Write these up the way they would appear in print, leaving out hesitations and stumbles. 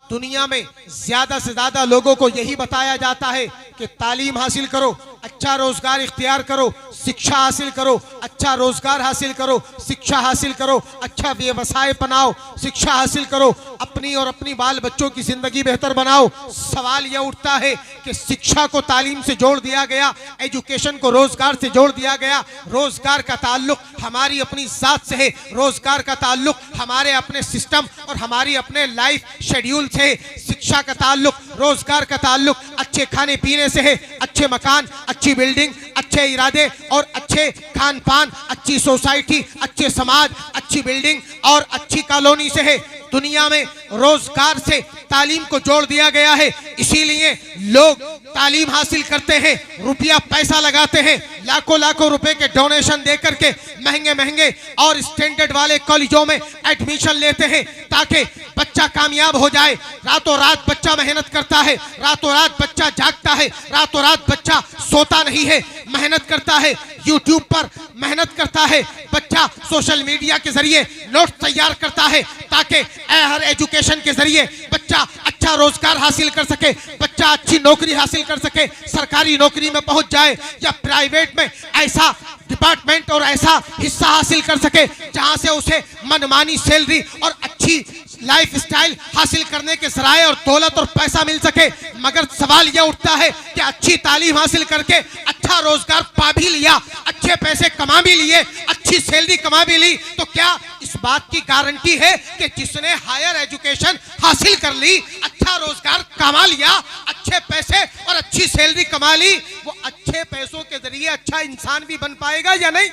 दुनिया में ज्यादा से ज्यादा लोगों को यही बताया जाता है कि तालीम हासिल करो, अच्छा रोजगार इख्तियार करो, शिक्षा हासिल करो, अच्छा रोजगार हासिल करो, शिक्षा हासिल करो, अच्छा व्यवसाय बनाओ, शिक्षा हासिल करो, अपनी और अपनी बाल बच्चों की जिंदगी बेहतर बनाओ। सवाल यह उठता है कि शिक्षा को तालीम से जोड़ दिया गया, एजुकेशन को रोजगार से जोड़ दिया गया। रोजगार का ताल्लुक हमारी अपनी जात से है, रोजगार का ताल्लुक हमारे अपने सिस्टम और हमारी अपने लाइफ शेड्यूल से है। शिक्षा का ताल्लुक, रोजगार का ताल्लुक अच्छे खाने पीने से है, अच्छे मकान, अच्छी बिल्डिंग, अच्छे इरादे और अच्छे खान पान, अच्छी सोसाइटी, अच्छे समाज, अच्छी बिल्डिंग और अच्छी कॉलोनी से है। दुनिया में रोजगार से तालीम को जोड़ दिया गया है, इसीलिए लोग तालीम हासिल करते हैं, रुपया पैसा लगाते हैं, लाखों लाखों रुपए के डोनेशन देकर के महंगे महंगे और स्टैंडर्ड वाले कॉलेजों में एडमिशन लेते हैं ताकि बच्चा कामयाब हो जाए। रातों रात बच्चा मेहनत करता है, रातों रात बच्चा जागता है, रातों रात बच्चा सोता नहीं है, मेहनत करता है, यूट्यूब पर मेहनत करता है, बच्चा सोशल मीडिया के जरिए नोट्स तैयार करता है ताकि हर एजुकेशन के जरिए बच्चा अच्छा रोजगार हासिल कर सके, बच्चा अच्छी नौकरी हासिल कर सके, सरकारी नौकरी में पहुंच जाए या प्राइवेट में ऐसा डिपार्टमेंट और ऐसा हिस्सा हासिल कर सके जहां से उसे मनमानी सैलरी और अच्छी लाइफ स्टाइल हासिल करने के जराए और दौलत और पैसा मिल सके। मगर सवाल यह उठता है कि अच्छी तालीम हासिल करके अच्छा रोजगार पा भी लिया, अच्छे पैसे कमा भी लिए, अच्छी सैलरी कमा भी ली, तो क्या इस बात की गारंटी है कि जिसने हायर एजुकेशन हासिल कर ली, अच्छा रोजगार कमा लिया, अच्छे पैसे और अच्छी सैलरी कमा ली, वो अच्छे पैसों के जरिए अच्छा इंसान भी बन पाएगा या नहीं?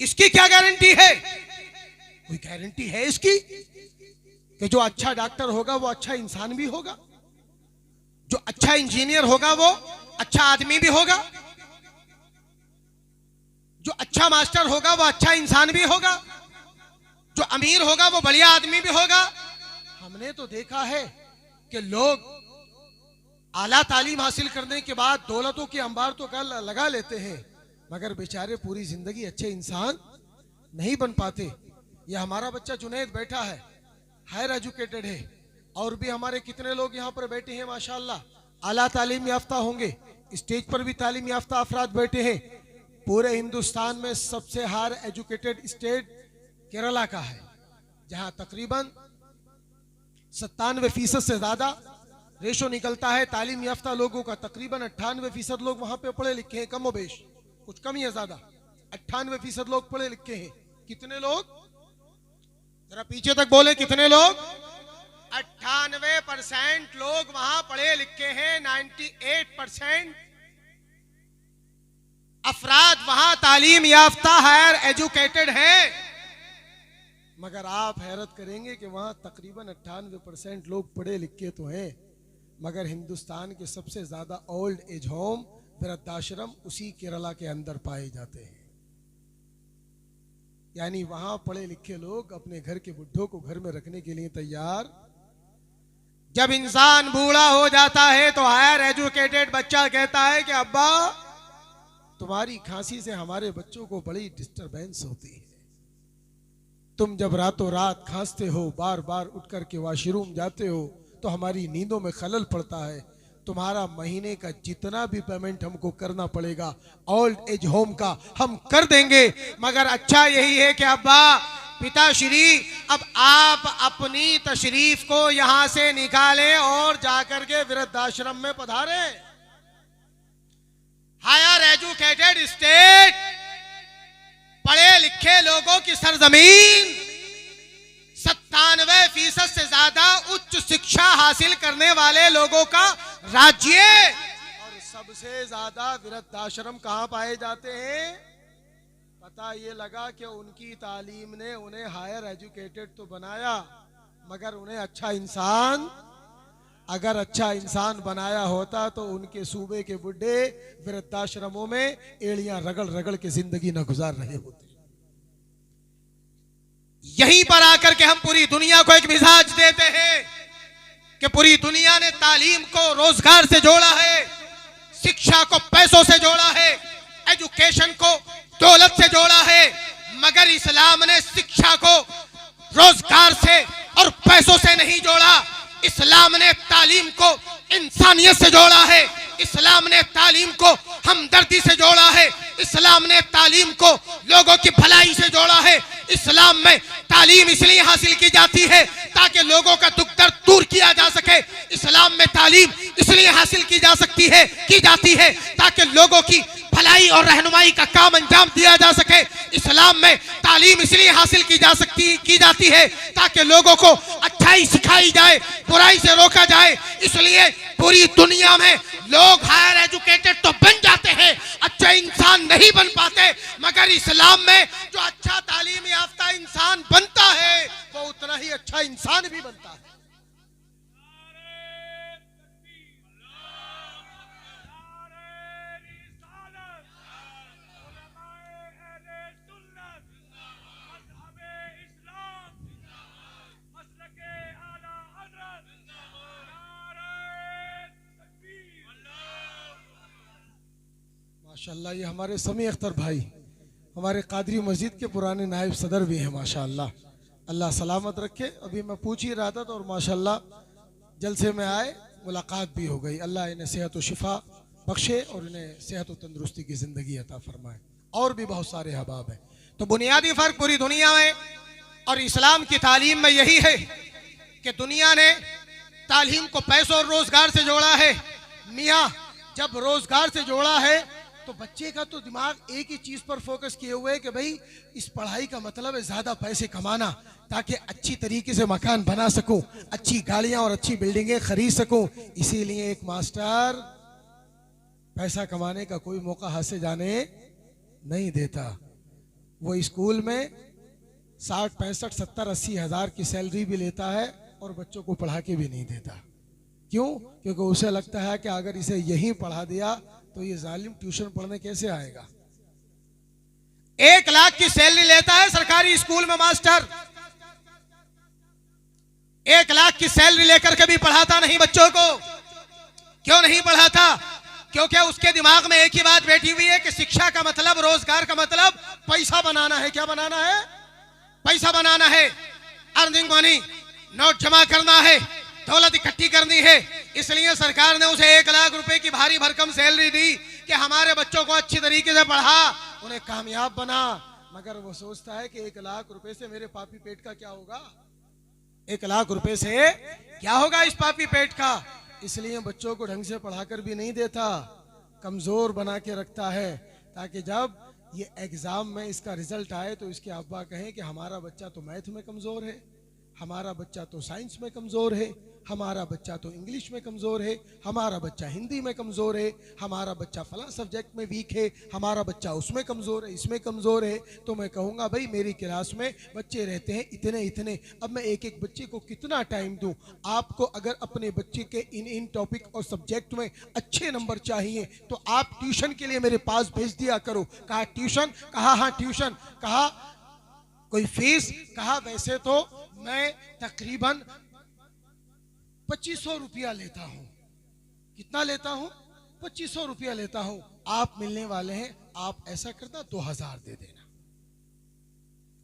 इसकी क्या गारंटी है? कोई गारंटी है इसकी कि जो अच्छा डॉक्टर होगा वो अच्छा इंसान भी होगा, जो अच्छा इंजीनियर होगा वो अच्छा आदमी भी होगा, जो अच्छा मास्टर होगा वो अच्छा इंसान भी होगा, जो अमीर होगा वो बढ़िया आदमी भी होगा? हमने तो देखा है कि लोग आला तालीम हासिल करने के बाद दौलतों की अंबार तो लगा लेते हैं, मगर बेचारे पूरी जिंदगी अच्छे इंसान नहीं बन पाते। यह हमारा बच्चा जुनैद बैठा है, हायर एजुकेटेड है, और भी हमारे कितने लोग यहाँ पर बैठे हैं माशाल्लाह आला तालीम याफ्ता होंगे, स्टेज पर भी तालीम याफ्ता अफराद बैठे हैं। पूरे हिंदुस्तान में सबसे हायर एजुकेटेड स्टेट केरला का है, जहाँ तकरीबन 97% से ज्यादा रेशो निकलता है तालीम याफ्ता लोगों का। तकरीबन 98% लोग वहां पे पढ़े लिखे हैं, कम बेश, कुछ कम या ज्यादा 98% लोग पढ़े लिखे हैं। कितने लोग? जरा पीछे तक बोले, कितने लोग? 98% लोग वहां पढ़े लिखे हैं, 98% अफराद वहां तालीम याफ्ता हायर एजुकेटेड हैं। मगर आप हैरत करेंगे कि वहां तकरीबन 98% लोग पढ़े लिखे तो हैं, मगर हिंदुस्तान के सबसे ज्यादा ओल्ड एज होम, वृद्धाश्रम उसी केरला के अंदर पाए जाते हैं। यानी वहां पढ़े लिखे लोग अपने घर के बुढ़ों को घर में रखने के लिए तैयार। जब इंसान बूढ़ा हो जाता है तो हायर एजुकेटेड बच्चा कहता है कि अब्बा तुम्हारी खांसी से हमारे बच्चों को बड़ी डिस्टरबेंस होती है, तुम जब रातों रात खांसते हो, बार बार उठ करके वॉशरूम जाते हो तो हमारी नींदों में खलल पड़ता है, तुम्हारा महीने का जितना भी पेमेंट हमको करना पड़ेगा ओल्ड एज होम का हम कर देंगे। मगर अच्छा यही है कि अब्बा पिताश्री अब आप अपनी तशरीफ को यहां से निकालें और जाकर के वृद्धाश्रम में पधारे। हायर एजुकेटेड स्टेट, पढ़े लिखे लोगों की सरजमीन, 97% से ज्यादा उच्च शिक्षा हासिल करने वाले लोगों का राज्य, और सबसे ज्यादा वृद्धाश्रम कहां पाए जाते हैं? पता ये लगा कि उनकी तालीम ने उन्हें हायर एजुकेटेड तो बनाया, मगर उन्हें अच्छा इंसान, अगर अच्छा इंसान बनाया होता तो उनके सूबे के बुढ़े वृद्धाश्रमों में एड़ियां रगड़ रगड़ के जिंदगी न गुजार रहे होते। यहीं पर आकर के हम पूरी दुनिया को एक मिजाज देते हैं कि पूरी दुनिया ने तालीम को रोजगार से जोड़ा है, शिक्षा को पैसों से जोड़ा है, एजुकेशन को दौलत से जोड़ा है, मगर इस्लाम ने शिक्षा को रोजगार से और पैसों से नहीं जोड़ा। इस्लाम ने तालीम को इंसानियत से जोड़ा है। इस्लाम ने तालीम को हमदर्दी से जोड़ा है। इस्लाम ने तालीम को लोगों की भलाई से जोड़ा है। इस्लाम में तालीम इसलिए हासिल की जाती है ताकि लोगों का दुख दर्द दूर किया जा सके। इस्लाम में तालीम इसलिए हासिल की जाती है ताकि लोगों की भलाई और रहनुमाई का काम अंजाम दिया जा सके। इस्लाम में तालीम इसलिए हासिल की जाती है ताकि लोगों को अच्छाई सिखाई जाए, बुराई से रोका जाए। इसलिए पूरी दुनिया में लोग हायर एजुकेटेड तो बन जाते हैं, अच्छे इंसान नहीं बन पाते, मगर इस्लाम में जो अच्छा तालीम याफ्ता इंसान बनता है वो उतना ही अच्छा इंसान भी बनता है। माशाअल्लाह, ये हमारे समी अख्तर भाई हमारे कादरी मस्जिद के पुराने नायब सदर भी हैं माशाअल्लाह। अल्लाह सलामत रखे। अभी मैं पूछ ही रहा था तो और माशाअल्लाह जलसे में आए, मुलाकात भी हो गई। अल्लाह इन्हें सेहत व शिफा बख्शे और इन्हें सेहत व तंदुरुस्ती की ज़िंदगी अता फरमाए। और भी बहुत सारे अहबाब हैं। तो बुनियादी फ़र्क पूरी दुनिया में और इस्लाम की तालीम में यही है कि दुनिया ने तालीम को पैसों और रोज़गार से जोड़ा है। मियाँ जब रोज़गार से जोड़ा है तो बच्चे का तो दिमाग एक ही चीज पर फोकस किए हुए है कि भाई इस पढ़ाई का मतलब है ज्यादा पैसे कमाना, ताकि अच्छी तरीके से मकान बना सकूं, अच्छी गाड़ियां और अच्छी बिल्डिंगें खरीद सकूं। इसीलिए एक मास्टर पैसा कमाने का कोई मौका हाथ से जाने नहीं देता। वो स्कूल में 60, 65, 70, 80 हजार की सैलरी भी लेता है और बच्चों को पढ़ा के भी नहीं देता। क्यों? क्योंकि उसे लगता है कि अगर इसे यहीं पढ़ा दिया तो ये जालिम ट्यूशन पढ़ने कैसे आएगा। 1 लाख की सैलरी लेता है सरकारी स्कूल में मास्टर। 1 लाख की सैलरी लेकर के भी पढ़ाता नहीं बच्चों को। क्यों नहीं पढ़ाता? क्योंकि उसके दिमाग में एक ही बात बैठी हुई है कि शिक्षा का मतलब, रोजगार का मतलब पैसा बनाना है। क्या बनाना है? पैसा बनाना है, अर्निंग मनी, नोट जमा करना है, दौलत इकट्ठी करनी है। इसलिए सरकार ने उसे 1 लाख रुपए की भारी भरकम सैलरी दी कि हमारे बच्चों को अच्छी तरीके से पढ़ा, उन्हें कामयाब बना। मगर वो सोचता है कि 1 लाख रुपए से मेरे पापी पेट का क्या होगा? 1 लाख रुपए से क्या होगा इस पापी पेट का? इसलिए बच्चों को ढंग से पढ़ाकर भी नहीं देता, कमजोर बना के रखता है, ताकि जब ये एग्जाम में इसका रिजल्ट आए तो इसके अब्बा कहें कि हमारा बच्चा तो मैथ में कमजोर है, हमारा बच्चा तो साइंस में कमजोर है, हमारा बच्चा तो इंग्लिश में कमजोर है, हमारा बच्चा हिंदी में कमजोर है, हमारा बच्चा फला सब्जेक्ट में वीक है, हमारा बच्चा उसमें कमजोर है, इसमें कमजोर है। तो मैं कहूँगा भाई मेरी क्लास में बच्चे रहते हैं इतने इतने, अब मैं एक एक बच्चे को कितना टाइम दूं? आपको अगर अपने बच्चे के इन टॉपिक और सब्जेक्ट में अच्छे नंबर चाहिए तो आप ट्यूशन के लिए मेरे पास भेज दिया करो। कहा ट्यूशन? कहा हाँ ट्यूशन। कहा कोई फीस? कहा वैसे तो मैं तकरीबन 2500 रुपया लेता हूं। कितना लेता हूं? 2500 रुपया लेता हूं। आप मिलने वाले हैं, आप ऐसा करना 2000 दे देना,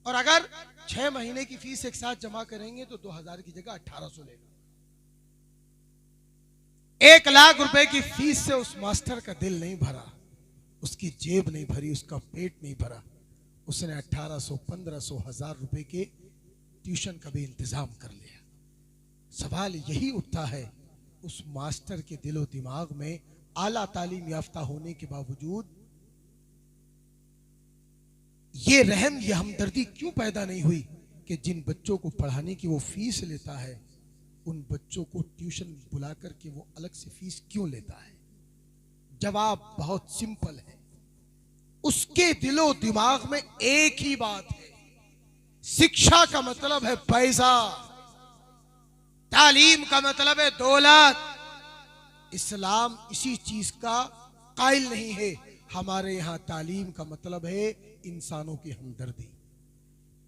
और अगर 6 महीने की फीस एक साथ जमा करेंगे तो 2000 की जगह 1800 लेगा। 1 लाख रुपए की फीस से उस मास्टर का दिल नहीं भरा, उसकी जेब नहीं भरी, उसका पेट नहीं भरा। उसने 1800, 1500, 1000 रुपए के ट्यूशन का भी इंतजाम कर लिया। सवाल यही उठता है उस मास्टर के दिलो दिमाग में आला तालीम याफ्ता होने के बावजूद ये रहम, ये हमदर्दी क्यों पैदा नहीं हुई कि जिन बच्चों को पढ़ाने की वो फीस लेता है उन बच्चों को ट्यूशन बुला करके वो अलग से फीस क्यों लेता है? जवाब बहुत सिंपल है, उसके दिलो दिमाग में एक ही बात है, शिक्षा का मतलब है पैसा, तालीम का मतलब है दौलत। इस्लाम इसी चीज का कायल नहीं है। हमारे यहां तालीम का मतलब है इंसानों की हमदर्दी,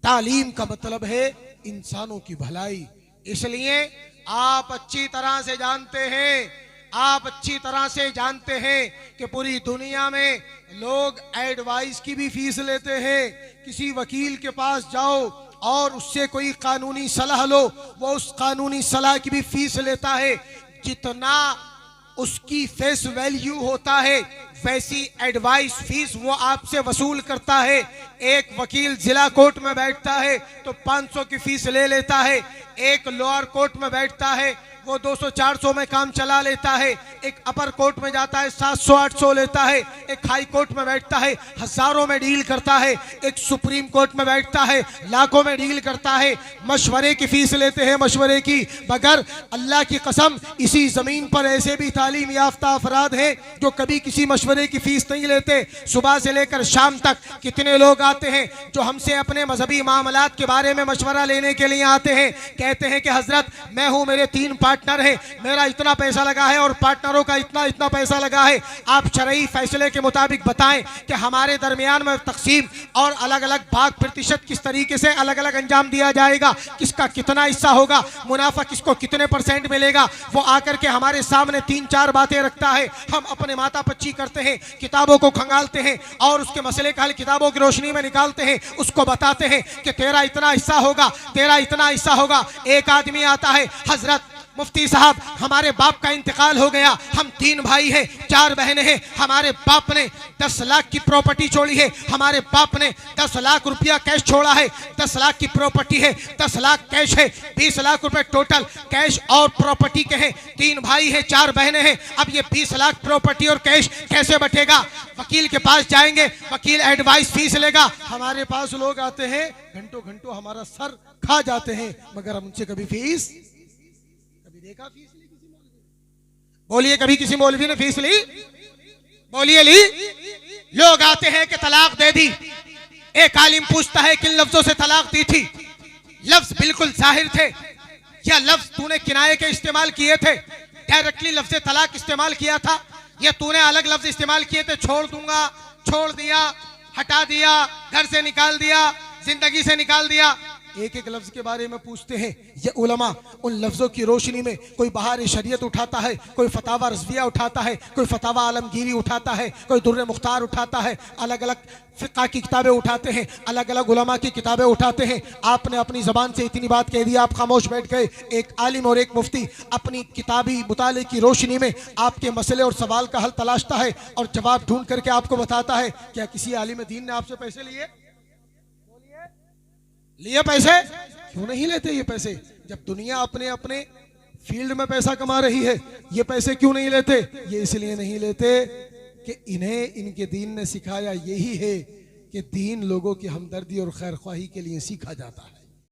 तालीम का मतलब है इंसानों की भलाई। इसलिए आप अच्छी तरह से जानते हैं कि पूरी दुनिया में लोग एडवाइस की भी फीस लेते हैं। किसी वकील के पास जाओ और उससे कोई कानूनी सलाह लो, वो उस कानूनी सलाह की भी फीस लेता है। जितना उसकी फेस वैल्यू होता है वैसी एडवाइस फीस वो आपसे वसूल करता है। एक वकील जिला कोर्ट में बैठता है तो 500 की फीस ले लेता है, एक लोअर कोर्ट में बैठता है वो 200-400 में काम चला लेता है, एक अपर कोर्ट में जाता है 700-800 लेता है, एक हाई कोर्ट में बैठता है हजारों में डील करता है, एक सुप्रीम कोर्ट में बैठता है लाखों में डील करता है। मशवरे की फीस लेते हैं, मशवरे की। मगर अल्लाह की कसम इसी जमीन पर ऐसे भी तालीम याफ्ता अफराद हैं जो कभी किसी मशवरे की फीस नहीं लेते। सुबह से लेकर शाम तक कितने लोग आते हैं जो हमसे अपने मजहबी मामलात के बारे में मशवरा लेने के लिए आते हैं। कहते हैं कि हजरत मैं हूं, मेरे 3 पार्टनर है, मेरा इतना पैसा लगा है और पार्टनरों का इतना इतना पैसा लगा है, आप शरई फैसले के मुताबिक बताएं कि हमारे दरमियान में तकसीम और अलग अलग भाग प्रतिशत किस तरीके से अलग अलग अंजाम दिया जाएगा, किसका कितना हिस्सा होगा, मुनाफा किसको कितने % मिलेगा। वो आकर के हमारे सामने 3-4 बातें रखता है, हम अपने माथा पच्ची करते हैं, किताबों को खंगालते हैं और उसके मसले का हल किताबों की रोशनी में निकालते हैं, उसको बताते हैं कि तेरा इतना हिस्सा होगा, तेरा इतना हिस्सा होगा। एक आदमी आता है, हजरत मुफ्ती साहब हमारे बाप का इंतकाल हो गया, हम 3 भाई हैं 4 बहनें हैं, हमारे बाप ने 10 लाख की प्रॉपर्टी छोड़ी है, हमारे बाप ने 10 लाख रुपया कैश छोड़ा है, 10 लाख की प्रॉपर्टी है, 10 लाख कैश है, 20 लाख रुपए टोटल कैश और प्रॉपर्टी के हैं। 3 भाई हैं 4 बहनें हैं, अब ये 20 लाख प्रॉपर्टी और कैश कैसे बटेगा। वकील के पास जाएंगे, वकील एडवाइस फीस लेगा। हमारे पास लोग आते हैं घंटों घंटों हमारा सर खा जाते हैं, मगर हम उनसे कभी फीस देखा फीस ली किसी मौलवी ने? बोलिए कभी किसी मौलवी ने फीस ली? बोलिए ली? लोग आते हैं कि तलाक दे दी। एक आलिम पूछता है किन लफ्जों से तलाक दी थी? लफ्ज बिल्कुल जाहिर थे या लफ्ज तूने किनाये के इस्तेमाल किए थे? डायरेक्टली लफ्ज तलाक इस्तेमाल किया था या तूने अलग लफ्ज इस्तेमाल किए थे? छोड़ दूंगा, छोड़ दिया, हटा दिया, घर से निकाल दिया, जिंदगी से निकाल दिया। एक एक लफ्ज के बारे में पूछते हैं। ये उलमा उन लफ्जों की रोशनी में कोई बहार शरीयत उठाता है, कोई फतावा रज़विया उठाता है, कोई फतावा आलमगीरी उठाता है, कोई दुर्र मुख्तार उठाता है, अलग अलग फ़िक़्ह की किताबें उठाते हैं, अलग अलग उलमा की किताबें उठाते हैं। आपने अपनी ज़बान से इतनी बात कह दी, आप खामोश बैठ गए। एक आलिम और एक मुफ्ती अपनी किताबी मुताले की रोशनी में आपके मसले और सवाल का हल तलाशता है और जवाब ढूंढ करके आपको बताता है। क्या किसी आलिम दीन ने आपसे पैसे लिए? लिए पैसे? क्यों नहीं लेते ये पैसे? जब दुनिया अपने अपने फील्ड में पैसा कमा रही है, ये पैसे क्यों नहीं लेते? ये इसलिए नहीं लेते कि इन्हें इनके दीन ने सिखाया यही है कि दीन लोगों की हमदर्दी और खैर ख्वाही के लिए सीखा जाता है।